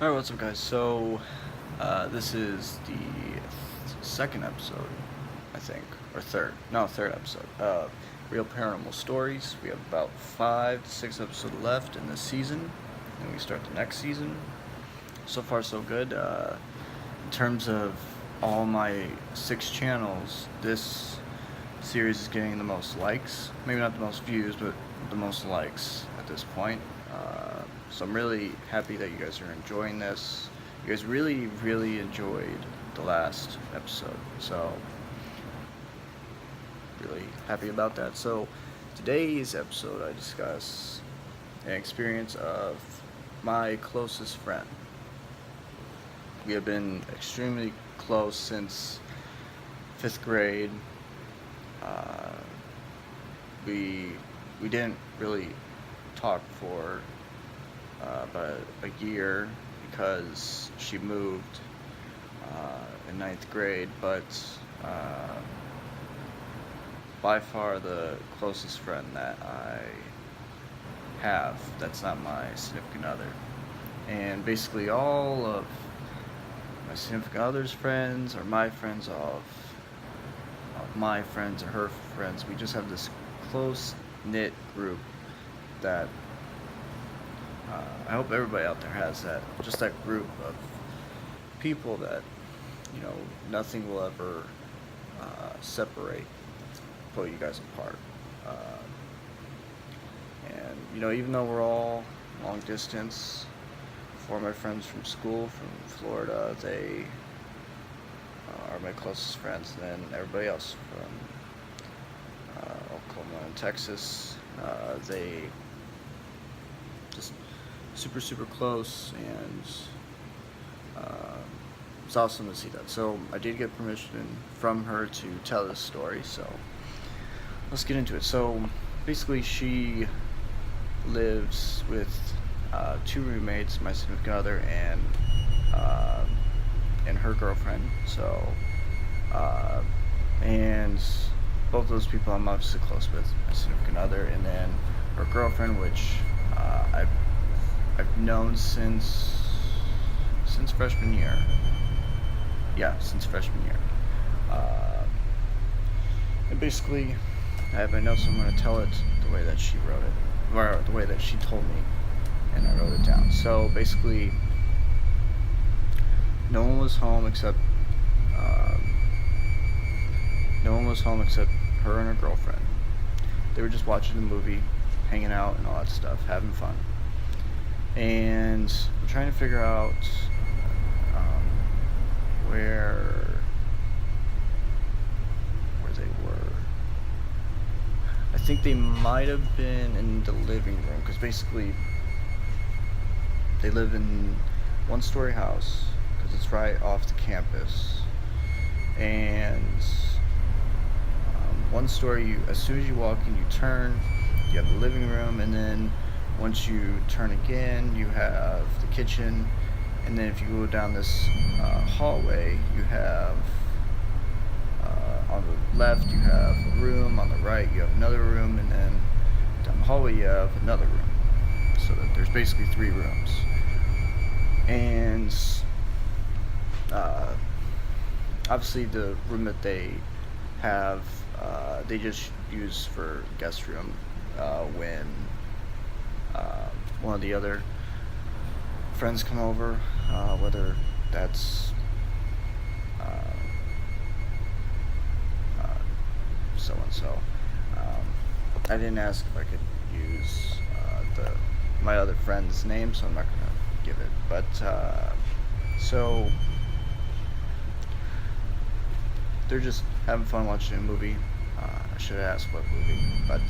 Alright, what's up, guys? So, this is the second episode, I think, or third episode of Real Paranormal Stories. We have about 5 to 6 episodes left in this season, and we start the next season. So far, so good. In terms of all my 6 channels, this series is getting the most likes. Maybe not the most views, but the most likes at this point. So I'm really happy that you guys are enjoying this. You guys really enjoyed the last episode, so really happy about that. So today's episode, I discuss an experience of my closest friend. We have been extremely close since 5th grade. We didn't really talk for about a year because she moved in 9th grade, but by far the closest friend that I have that's not my significant other. And basically all of my significant other's friends are my friends of my friends or her friends. We just have this close-knit group that I hope everybody out there has that, just that group of people that, nothing will ever separate, pull you guys apart. And, even though we're all long distance, 4 of my friends from school, from Florida, they are my closest friends, and then everybody else from Oklahoma and Texas, they just super close, and it's awesome to see that. So I did get permission from her to tell this story, so let's get into it. So basically she lives with 2 roommates, my significant other and her girlfriend. So and both of those people I'm obviously close with, my significant other, and then her girlfriend, which I've known since freshman year. Yeah, since freshman year. And basically, I have my notes, so I'm going to tell it the way that she wrote it, or the way that she told me, and I wrote it down. So basically, no one was home except her and her girlfriend. They were just watching the movie, hanging out and all that stuff, having fun. And I'm trying to figure out where they were. I think they might have been in the living room, because basically they live in 1-story house, because it's right off the campus. And 1 story, as soon as you walk in, you turn, you have the living room, and then once you turn again, you have the kitchen, and then if you go down this hallway, you have on the left you have a room, on the right you have another room, and then down the hallway you have another room. So that there's basically 3 rooms. And obviously the room that they have, they just use for guest room when one of the other friends come over, whether that's so and so. I didn't ask if I could use my other friend's name, so I'm not gonna give it. But so they're just having fun watching a movie. I should have asked what movie, but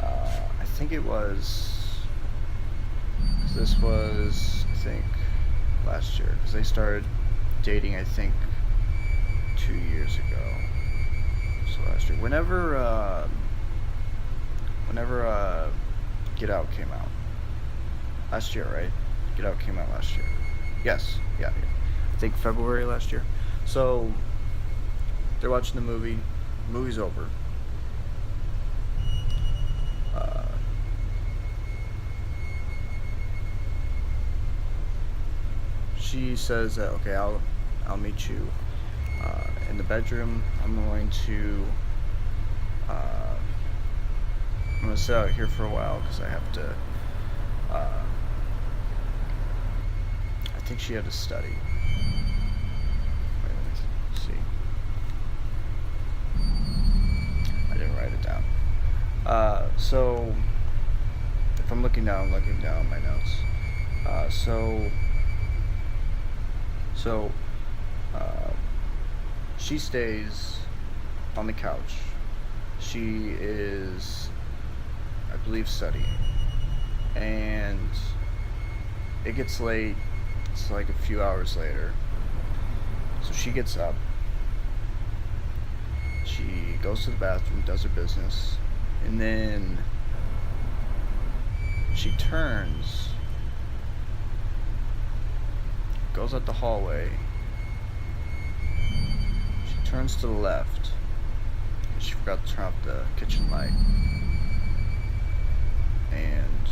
I think it was. This was, I think, last year, because they started dating, I think, 2 years ago. So last year, whenever Get Out came out, last year, right? Get Out came out last year. Yes, yeah. I think February last year. So they're watching the movie. The movie's over. Uh, she says that, okay, I'll meet you in the bedroom. I'm going to sit out here for a while because I have to. I think she had to study. Wait, let's see. I didn't write it down. So if I'm looking down at my notes. She stays on the couch. She is, I believe, studying. And it gets late. It's like a few hours later. So she gets up. She goes to the bathroom, does her business, and then she turns, goes out the hallway. She turns to the left. And she forgot to turn off the kitchen light. And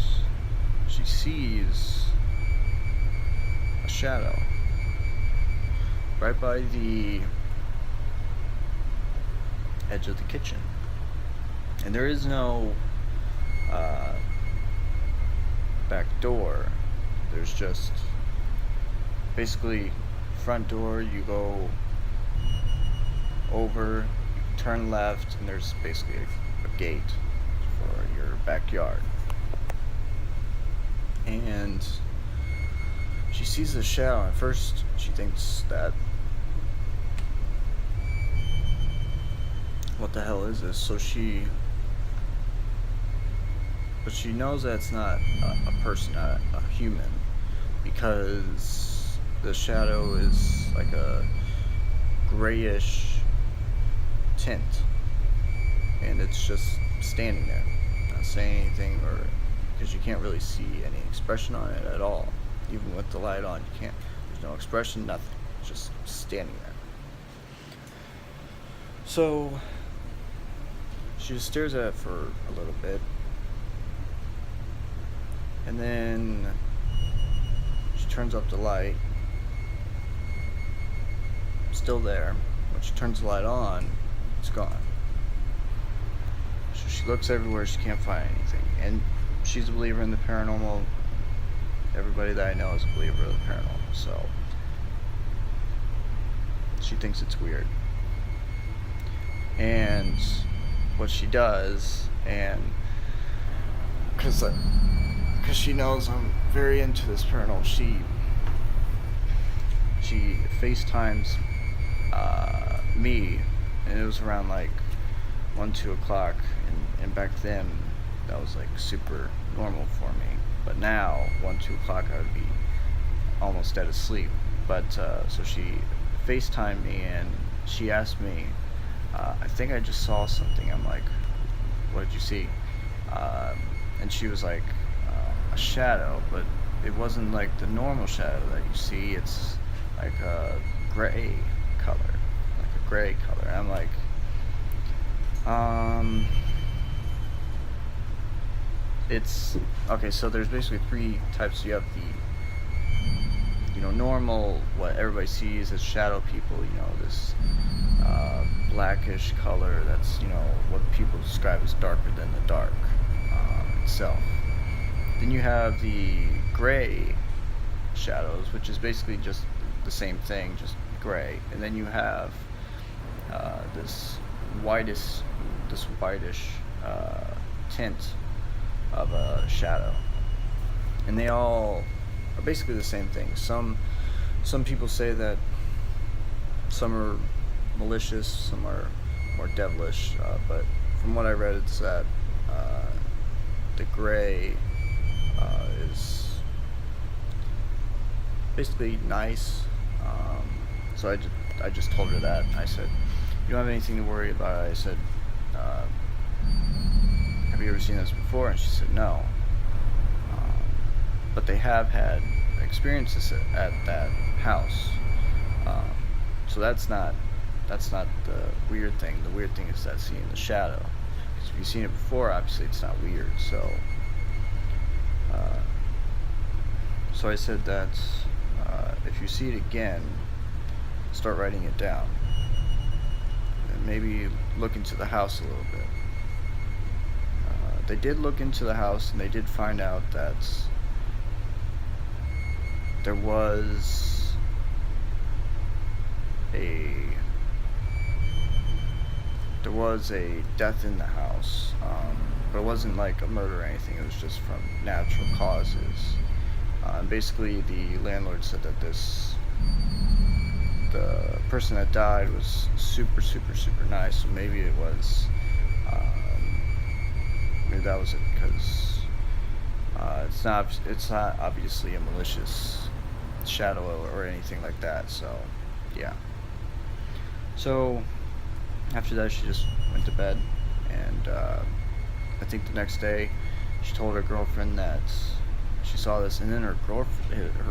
she sees a shadow right by the edge of the kitchen. And there is no back door. There's just basically front door. You go over, you turn left, and there's basically a gate for your backyard. And she sees the shadow. At first, she thinks that, what the hell is this? But she knows that it's not a person, a human, because the shadow is like a grayish tint, and it's just standing there, not saying anything, or because you can't really see any expression on it at all. Even with the light on, you can't. There's no expression, nothing. It's just standing there. So she just stares at it for a little bit, and then she turns up the light. Still there. When she turns the light on, it's gone. So she looks everywhere, she can't find anything. And she's a believer in the paranormal. Everybody that I know is a believer of the paranormal, so she thinks it's weird. And what she does, and because she knows I'm very into this paranormal, she FaceTimes me, and it was around like 1-2 o'clock, and back then that was like super normal for me. But now, 1-2 o'clock, I would be almost dead asleep. But so she FaceTimed me, and she asked me, I think I just saw something. I'm like, what did you see? And she was like, a shadow, but it wasn't like the normal shadow that you see. It's like a gray color, And I'm like, it's okay. So there's basically 3 types. You have the normal, what everybody sees as shadow people, this blackish color that's what people describe as darker than the dark itself. Then you have the gray shadows, which is basically just the same thing, just gray. And then you have this whitish tint of a shadow, and they all are basically the same thing. Some people say that some are malicious, some are more devilish, but from what I read, it's that the gray is basically nice. So I just told her that. I said, you don't have anything to worry about. I said, have you ever seen this before? And she said, no. But they have had experiences at that house. So that's not the weird thing. The weird thing is that seeing the shadow. Because if you've seen it before, obviously it's not weird. So I said that if you see it again, start writing it down. And maybe look into the house a little bit. They did look into the house, and they did find out that there was a death in the house, but it wasn't like a murder or anything. It was just from natural causes. And basically, the landlord said that the person that died was super, super, super nice. So maybe it was, maybe that was it, because it's not obviously a malicious shadow or anything like that. So yeah. So after that, she just went to bed, and I think the next day she told her girlfriend that she saw this, and then her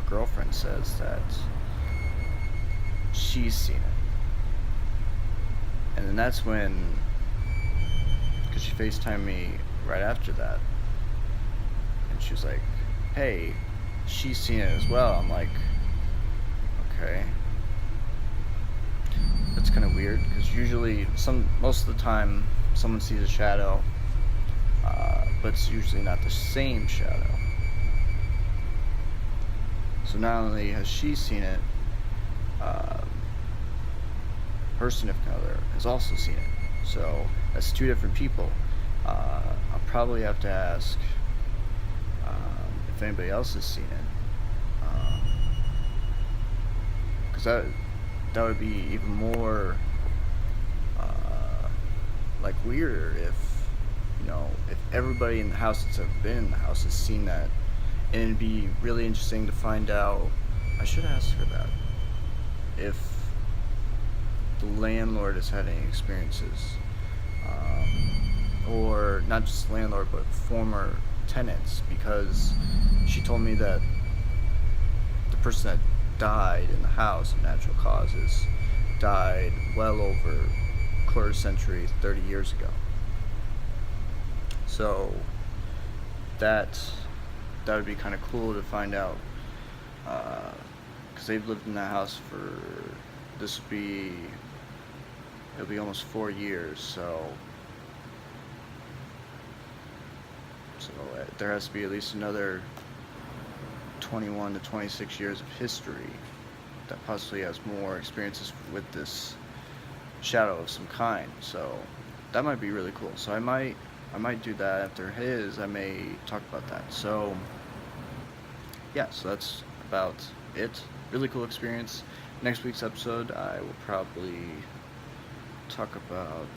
girlfriend says that she's seen it. And then that's when, because she FaceTimed me right after that, and she was like, hey, she's seen it as well. I'm like, okay. That's kind of weird, because usually, most of the time, someone sees a shadow, but it's usually not the same shadow. So not only has she seen it, her significant other has also seen it. So that's two different people. I'll probably have to ask if anybody else has seen it, because that would be even more like weirder if everybody in the house that's ever been in the house has seen that. And it'd be really interesting to find out. I should ask her that, if the landlord has had any experiences, or not just landlord but former tenants, because she told me that the person that died in the house of natural causes died well over a quarter century, 30 years ago. So that would be kind of cool to find out, because they've lived in that house for, it'll be almost 4 years, so there has to be at least another 21 to 26 years of history that possibly has more experiences with this shadow of some kind. So that might be really cool. So I might do that after his. I may talk about that. So yeah, so that's about it. Really cool experience. Next week's episode, I will probably talk about,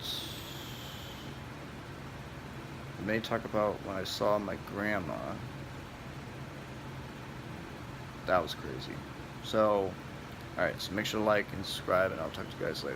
when I saw my grandma. That was crazy. So, alright, so make sure to like and subscribe, and I'll talk to you guys later.